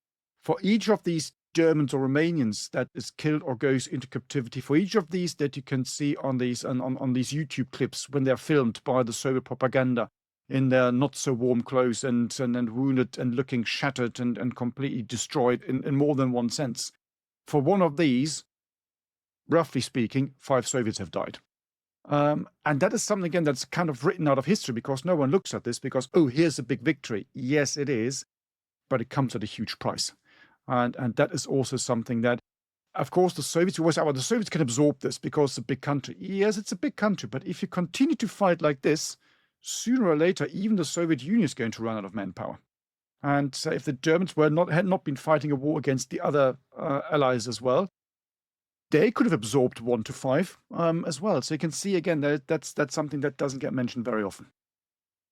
for each of these Germans or Romanians that is killed or goes into captivity, for each of these that you can see on these YouTube clips when they're filmed by the Soviet propaganda in their not so warm clothes and wounded and looking shattered and completely destroyed in more than one sense. For one of these, roughly speaking, 5 Soviets have died. And that is something, again, that's kind of written out of history, because no one looks at this because, oh, here's a big victory. Yes, it is. but it comes at a huge price. And that is also something that, of course, the Soviets, you always say, well, the Soviets can absorb this because it's a big country. Yes, it's a big country, but if you continue to fight like this, sooner or later, even the Soviet Union is going to run out of manpower. And if the Germans had not been fighting a war against the other allies as well, they could have absorbed 1 to 5 as well. So you can see again that's something that doesn't get mentioned very often.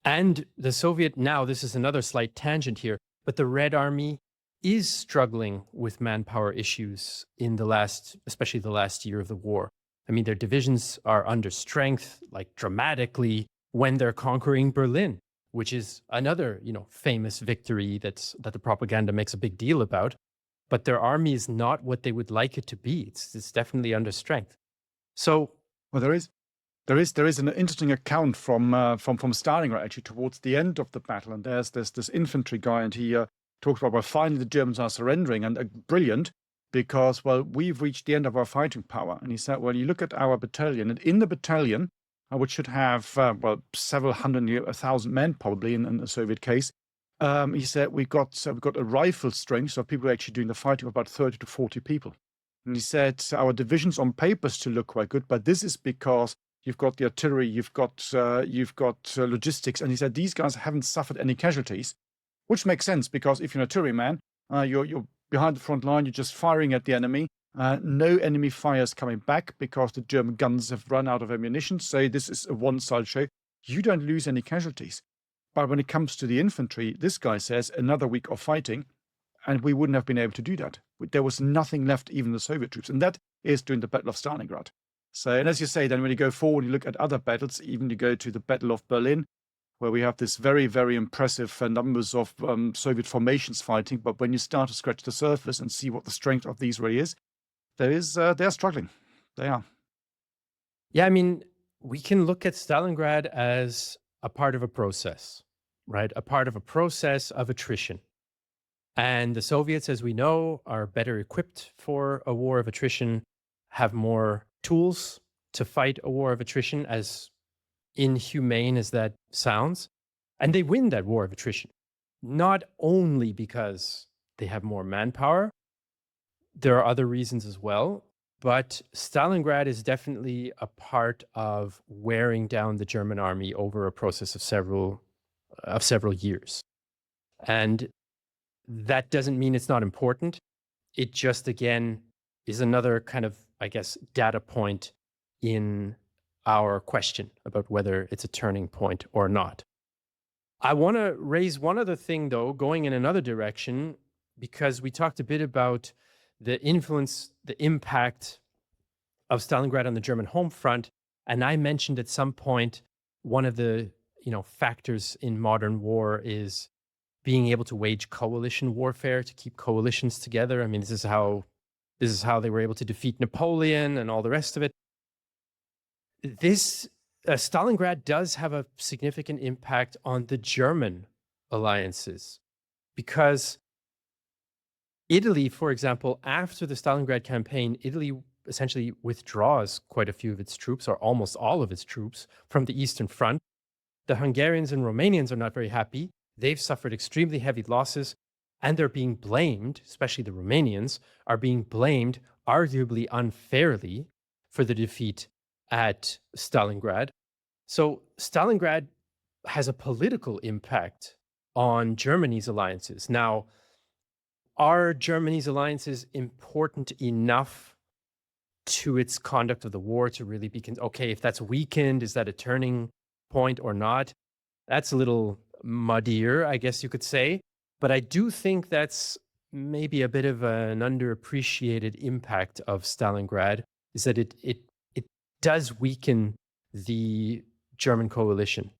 And the Soviet, now this is another slight tangent here, but the Red Army is struggling with manpower issues in especially the last year of the war. I mean, their divisions are under strength, like dramatically, when they're conquering Berlin, which is another, famous victory that the propaganda makes a big deal about. But their army is not what they would like it to be. It's definitely under strength. So, well, there is an interesting account from Stalingrad actually towards the end of the battle, and there's this infantry guy, and he talks about, well, finally the Germans are surrendering, and brilliant, because, well, we've reached the end of our fighting power. And he said, well, you look at our battalion, and in the battalion, which should have several hundred, 1,000 men probably in the Soviet case, he said we've got a rifle strength, so people are actually doing the fighting of about 30 to 40 people. And he said our divisions on paper still look quite good, but this is because you've got the artillery, you've got logistics, and he said these guys haven't suffered any casualties, which makes sense because if you're an artilleryman, you're behind the front line, you're just firing at the enemy. No enemy fire is coming back because the German guns have run out of ammunition. So this is a one-sided show. You don't lose any casualties. But when it comes to the infantry, this guy says another week of fighting, and we wouldn't have been able to do that. There was nothing left, even the Soviet troops. And that is during the Battle of Stalingrad. So, and as you say, then when you go forward, you look at other battles, even you go to the Battle of Berlin, where we have this very, very impressive numbers of Soviet formations fighting. But when you start to scratch the surface and see what the strength of these really is, they're struggling. They are. Yeah, I mean, we can look at Stalingrad as a part of a process, right? A part of a process of attrition. And the Soviets, as we know, are better equipped for a war of attrition, have more tools to fight a war of attrition, as inhumane as that sounds. And they win that war of attrition, not only because they have more manpower. There are other reasons as well, but Stalingrad is definitely a part of wearing down the German army over a process of several years. And that doesn't mean it's not important. It just, again, is another kind of, I guess, data point in our question about whether it's a turning point or not. I want to raise one other thing, though, going in another direction, because we talked a bit about the influence, the impact of Stalingrad on the German home front. And I mentioned at some point, one of the factors in modern war is being able to wage coalition warfare, to keep coalitions together. I mean, this is how they were able to defeat Napoleon and all the rest of it. This Stalingrad does have a significant impact on the German alliances, because Italy, for example, after the Stalingrad campaign, Italy essentially withdraws quite a few of its troops, or almost all of its troops, from the Eastern Front. The Hungarians and Romanians are not very happy. They've suffered extremely heavy losses, and they're being blamed, especially the Romanians, are being blamed, arguably unfairly, for the defeat at Stalingrad. So Stalingrad has a political impact on Germany's alliances. Now, are Germany's alliances important enough to its conduct of the war to really be, okay, if that's weakened, is that a turning point or not? That's a little muddier, I guess you could say. But I do think that's maybe a bit of an underappreciated impact of Stalingrad, is that it does weaken the German coalition.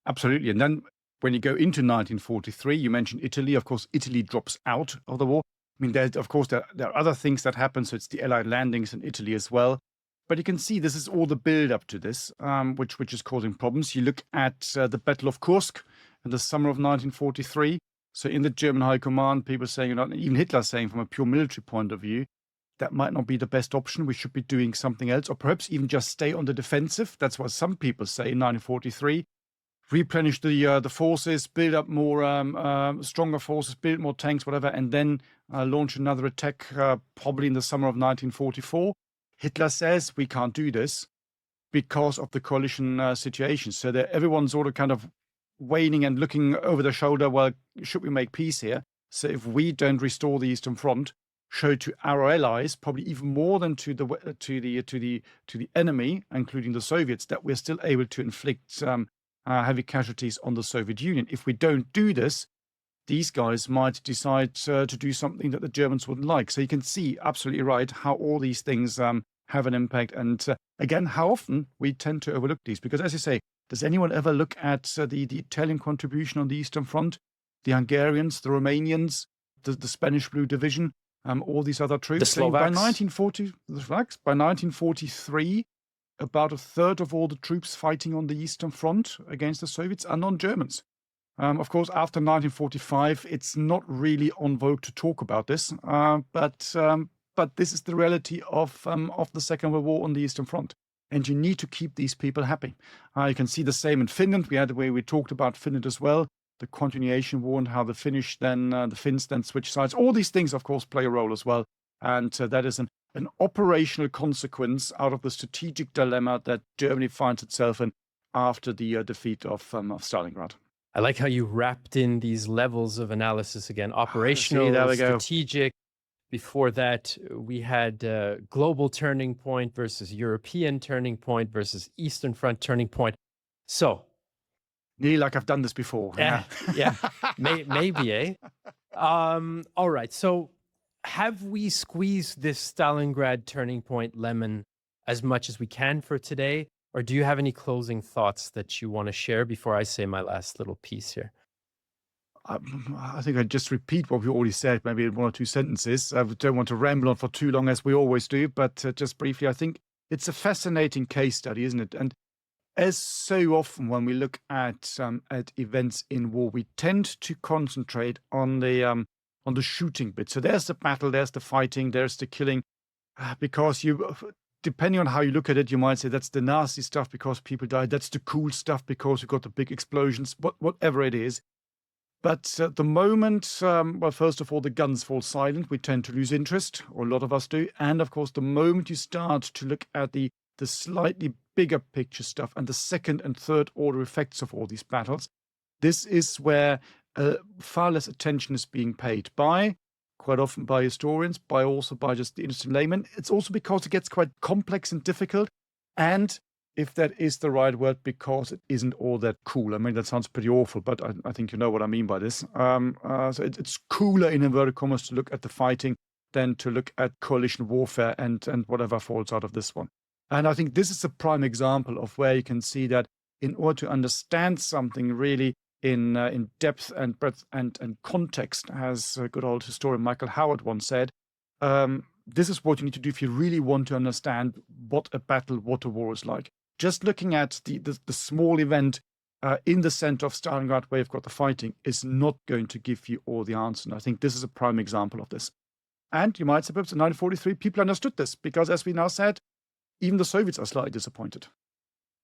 Absolutely. And then when you go into 1943, you mentioned Italy. Of course, Italy drops out of the war. I mean, there are other things that happen. So it's the Allied landings in Italy as well. But you can see this is all the build up to this, which is causing problems. You look at the Battle of Kursk in the summer of 1943. So in the German high command, people saying, even Hitler saying from a pure military point of view, that might not be the best option. We should be doing something else, or perhaps even just stay on the defensive. That's what some people say in 1943. replenish the forces, build up more stronger forces, build more tanks, whatever, and then launch another attack probably in the summer of 1944. Hitler says we can't do this because of the coalition situation. So that everyone's sort of kind of waning and looking over their shoulder. Well, should we make peace here? So if we don't restore the Eastern Front, show to our allies, probably even more than to the enemy, including the Soviets, that we're still able to inflict heavy casualties on the Soviet Union. If we don't do this, these guys might decide to do something that the Germans wouldn't like. So you can see absolutely right how all these things have an impact. And again, how often we tend to overlook these. Because as you say, does anyone ever look at the Italian contribution on the Eastern Front? The Hungarians, the Romanians, the Spanish Blue Division, all these other troops. The Slovaks. By 1943, about a third of all the troops fighting on the Eastern Front against the Soviets are non-Germans. Of course, after 1945, it's not really on vogue to talk about this, but this is the reality of the Second World War on the Eastern Front. And you need to keep these people happy. You can see the same in Finland. We talked about Finland as well. The continuation war and how the Finns then switch sides. All these things, of course, play a role as well. And that is an operational consequence out of the strategic dilemma that Germany finds itself in after the defeat of Stalingrad. I like how you wrapped in these levels of analysis again. Operational, strategic. Before that, we had global turning point versus European turning point versus Eastern Front turning point. So, nearly like I've done this before. Yeah, maybe, eh? All right. So, have we squeezed this Stalingrad turning point lemon as much as we can for today? Or do you have any closing thoughts that you want to share before I say my last little piece here? I think I'd just repeat what we already said, maybe in one or two sentences. I don't want to ramble on for too long, as we always do, but just briefly, I think it's a fascinating case study, isn't it? And as so often when we look at events in war, we tend to concentrate on the shooting bit. So there's the battle, there's the fighting, there's the killing, because depending on how you look at it, you might say that's the nasty stuff because people died. That's the cool stuff because we got the big explosions, whatever it is. But the moment, well, first of all, the guns fall silent, we tend to lose interest, or a lot of us do. And of course, the moment you start to look at the slightly bigger picture stuff and the second and third order effects of all these battles, this is where far less attention is being paid quite often by historians, by just the innocent layman. It's also because it gets quite complex and difficult. And if that is the right word, because it isn't all that cool. I mean, that sounds pretty awful, but I think you know what I mean by this. So it's cooler, in inverted commas, to look at the fighting than to look at coalition warfare and whatever falls out of this one. And I think this is a prime example of where you can see that in order to understand something really in depth and breadth and context, as a good old historian Michael Howard once said, this is what you need to do if you really want to understand what a war is like. Just looking at the small event in the center of Stalingrad where you've got the fighting is not going to give you all the answer. And I think this is a prime example of this. And you might say perhaps in 1943, people understood this because, as we now said, even the Soviets are slightly disappointed.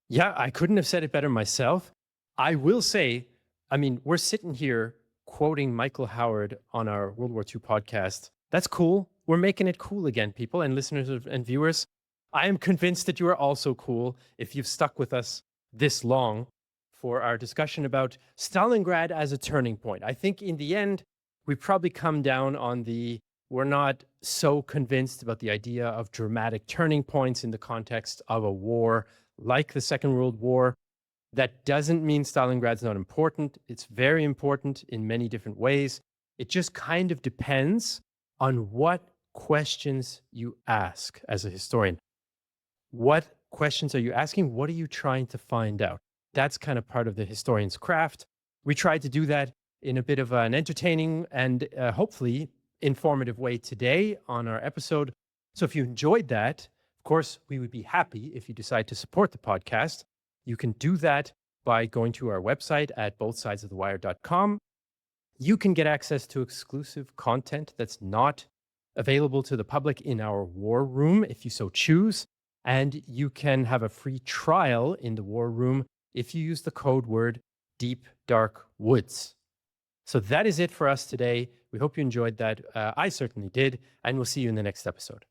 Yeah, I couldn't have said it better myself. I will say, I mean, we're sitting here quoting Michael Howard on our World War II podcast. That's cool. We're making it cool again, people and listeners and viewers. I am convinced that you are also cool if you've stuck with us this long for our discussion about Stalingrad as a turning point. I think in the end, we probably come down on we're not so convinced about the idea of dramatic turning points in the context of a war like the Second World War. That doesn't mean Stalingrad's not important. It's very important in many different ways. It just kind of depends on what questions you ask as a historian. What questions are you asking? What are you trying to find out? That's kind of part of the historian's craft. We tried to do that in a bit of an entertaining and hopefully informative way today on our episode. So if you enjoyed that, of course, we would be happy if you decide to support the podcast. You can do that by going to our website at bothsidesofthewire.com. You can get access to exclusive content that's not available to the public in our war room if you so choose. And you can have a free trial in the war room if you use the code word deep, dark woods. So that is it for us today. We hope you enjoyed that. I certainly did. And we'll see you in the next episode.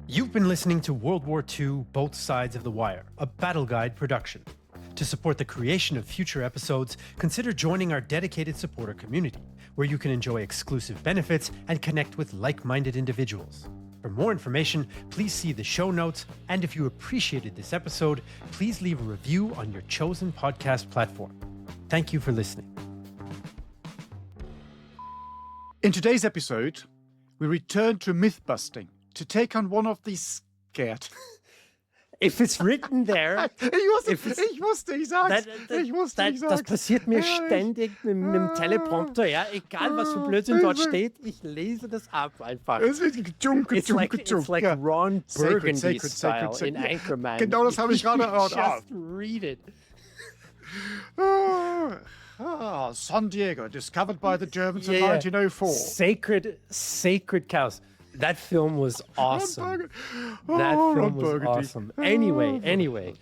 You've been listening to World War II Both Sides of the Wire, a Battle Guide production. To support the creation of future episodes, consider joining our dedicated supporter community, where you can enjoy exclusive benefits and connect with like-minded individuals. For more information, please see the show notes, and if you appreciated this episode, please leave a review on your chosen podcast platform. Thank you for listening. In today's episode, we return to myth-busting to take on one of these scared. If it's written there, ich wusste, ich sag's. Das passiert mir ständig mit dem Teleprompter, ja. Egal, was für Blödsinn dort steht, ich lese das ab einfach. It's like Ron Burgundy style in Anchorman. Genau das habe ich gerade Just read it. San Diego, discovered by the Germans in 1904. Sacred cows. That film was awesome. That film was awesome. Anyway,